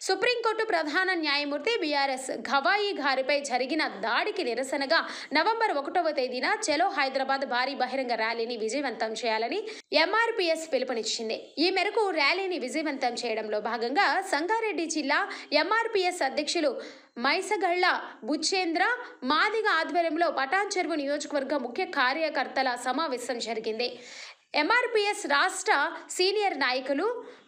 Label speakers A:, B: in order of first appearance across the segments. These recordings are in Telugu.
A: సుప్రీంకోర్టు ప్రధాన న్యాయమూర్తి బీఆర్ఎస్ గవాయి గారిపై జరిగిన దాడికి నిరసనగా నవంబర్ 1వ తేదీన చలో హైదరాబాద్ భారీ బహిరంగ ర్యాలీని విజయవంతం చేయాలని ఎంఆర్పీఎస్ పిలుపునిచ్చింది. ఈ మేరకు ర్యాలీని విజయవంతం చేయడంలో భాగంగా సంగారెడ్డి జిల్లా ఎంఆర్పీఎస్ అధ్యక్షులు మైసగళ్ల బుచ్చేంద్ర మాదిగ ఆధ్వర్యంలో పటాన్ చెరువు నియోజకవర్గ ముఖ్య కార్యకర్తల సమావేశం జరిగింది. ఎంఆర్పీఎస్ రాష్ట్ర సీనియర్ నాయకులు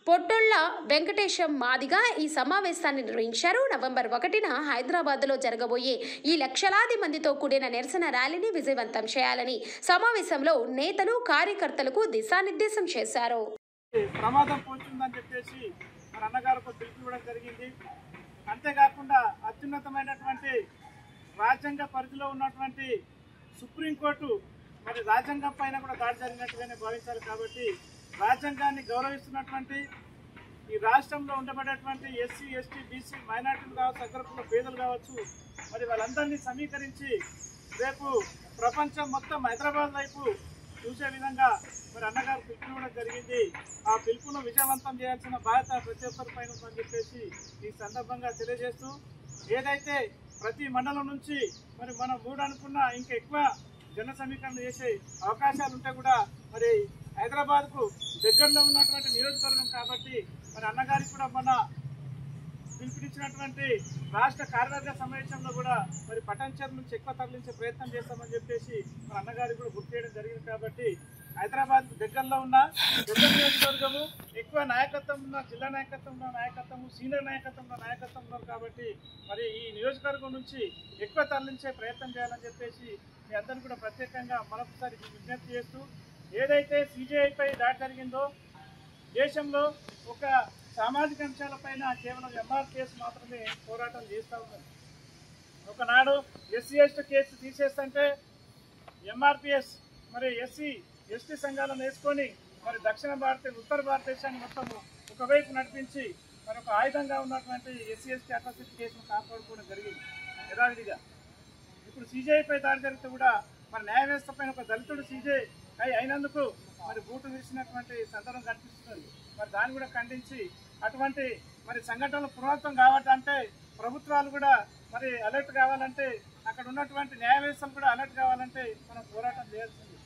A: పొట్టొళ్ల వెంకటేశం మాదిగ ఈ సమావేశాన్ని నిర్వహించారు. నవంబర్ 1న హైదరాబాద్లో జరగబోయే ఈ లక్షలాది మందితో కూడిన నిరసన ర్యాలీని విజయవంతం చేయాలని సమావేశంలో నేతలు కార్యకర్తలకు దిశానిర్దేశం చేశారు.
B: ప్రమాదం పోతుందని చెప్పేసి మన అన్నగారికి పిలుపు ఇవ్వడం జరిగింది. అంతేకాకుండా అత్యున్నతమైనటువంటి రాజ్యాంగ పరిధిలో ఉన్నటువంటి సుప్రీంకోర్టు మరి రాజ్యాంగం పైన కూడా దాడి జరిగినట్టుగానే భావించాలి. కాబట్టి రాజ్యాంగాన్ని గౌరవిస్తున్నటువంటి ఈ రాష్ట్రంలో ఉండబడేటువంటి ఎస్సీ, ఎస్టీ, బీసీ, మైనార్టీలు కావచ్చు, అగ్రకుల పేదలు కావచ్చు, మరి వాళ్ళందరినీ సమీకరించి రేపు ప్రపంచం మొత్తం హైదరాబాద్ వైపు చూసే విధంగా మరి అన్నగారు పిలుపునివ్వడం జరిగింది. ఆ పిలుపును విజయవంతం చేయాల్సిన బాధ్యత ప్రతి ఒక్కరి పైన ఉందని చెప్పేసి ఈ సందర్భంగా తెలియజేస్తూ, ఏదైతే ప్రతి మండలం నుంచి మరి మనం 3 అనుకున్న ఇంకా ఎక్కువ జన సమీకరణ చేసే అవకాశాలు ఉంటే కూడా మరి హైదరాబాద్కు దగ్గరలో ఉన్నటువంటి నియోజకవర్గం కాబట్టి మరి అన్నగారికి కూడా మన పిలుపునిచ్చినటువంటి రాష్ట్ర కార్యవర్గ సమావేశంలో కూడా మరి పటాన్ చెరువు నుంచి ఎక్కువ తరలించే ప్రయత్నం చేస్తామని చెప్పేసి మన అన్నగారికి కూడా గుర్తు చేయడం జరిగింది. కాబట్టి హైదరాబాద్ దగ్గరలో ఉన్న పెద్ద నియోజకవర్గము, ఎక్కువ నాయకత్వం ఉన్న జిల్లా నాయకత్వంలో నాయకత్వము, సీనియర్ నాయకత్వంలో నాయకత్వంలో కాబట్టి మరి ఈ నియోజకవర్గం నుంచి ఎక్కువ తరలించే ప్రయత్నం చేయాలని చెప్పేసి మీ అందరినీ కూడా ప్రత్యేకంగా మరొకసారి విజ్ఞప్తి చేస్తూ, ఏదైతే సీజేఐపై దాడి జరిగిందో దేశంలో ఒక సామాజిక అంశాలపైన కేవలం ఎంఆర్పీఎస్ మాత్రమే పోరాటం చేస్తూ ఉన్నది. ఒకనాడు ఎస్సీ ఎస్టీ కేసు తీసేస్తుంటే ఎంఆర్పీఎస్ మరి ఎస్సీ ఎస్టీ సంఘాలను వేసుకొని మరి దక్షిణ ఉత్తర భారతదేశాన్ని మొత్తము ఒకవైపు నడిపించి మరి ఒక ఆయుధంగా ఉన్నటువంటి ఎస్సీ ఎస్టీ అట్రాసిటీ కేసును కాపాడుకోవడం జరిగింది యథావిధిగా. ఇప్పుడు సీజేఐపై దాడి జరిగితే కూడా మరి న్యాయ వ్యవస్థ పైన ఒక దళితుడు సీజే అయినందుకు మరి బూటు విరిచినటువంటి సందర్భం కనిపిస్తుంది. మరి దాన్ని కూడా ఖండించి అటువంటి మరి సంఘటనలు పునరావృతం కావాలంటే ప్రభుత్వాలు కూడా మరి అలర్ట్ కావాలంటే, అక్కడ ఉన్నటువంటి న్యాయ వ్యవస్థలు కూడా అలర్ట్ కావాలంటే మనం పోరాటం చేయాల్సింది.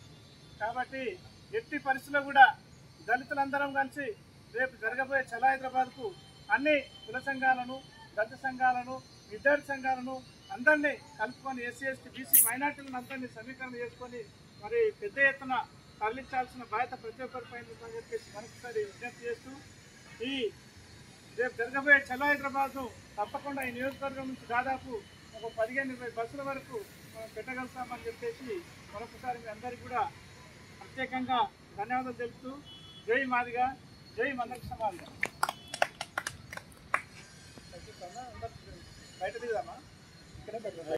B: కాబట్టి ఎట్టి పరిస్థితుల్లో కూడా దళితులందరం కలిసి రేపు జరగబోయే చలో హైదరాబాద్కు అన్ని కుల సంఘాలను, దళిత సంఘాలను, విద్యార్థి సంఘాలను అందరినీ కలుపుకొని ఎస్సీ ఎస్టీ బీసీ మైనార్టీలను అందరినీ సమీకరణ చేసుకొని మరి పెద్ద ఎత్తున తరలించాల్సిన బాధ్యత ప్రతి ఒక్కరిపై ఉందని చెప్పేసి మరొకసారి విజ్ఞప్తి చేస్తూ, ఈ రేపు జరగబోయే చలో హైదరాబాద్ను తప్పకుండా ఈ నియోజకవర్గం నుంచి దాదాపు ఒక 15-20 బస్సుల వరకు మనం పెట్టగలుగుతామని చెప్పేసి మరొకసారి మీ అందరికీ కూడా ప్రత్యేకంగా ధన్యవాదాలు తెలుపుతూ, జై మాదిగ, జై మందకృష్ణ మాదిగ.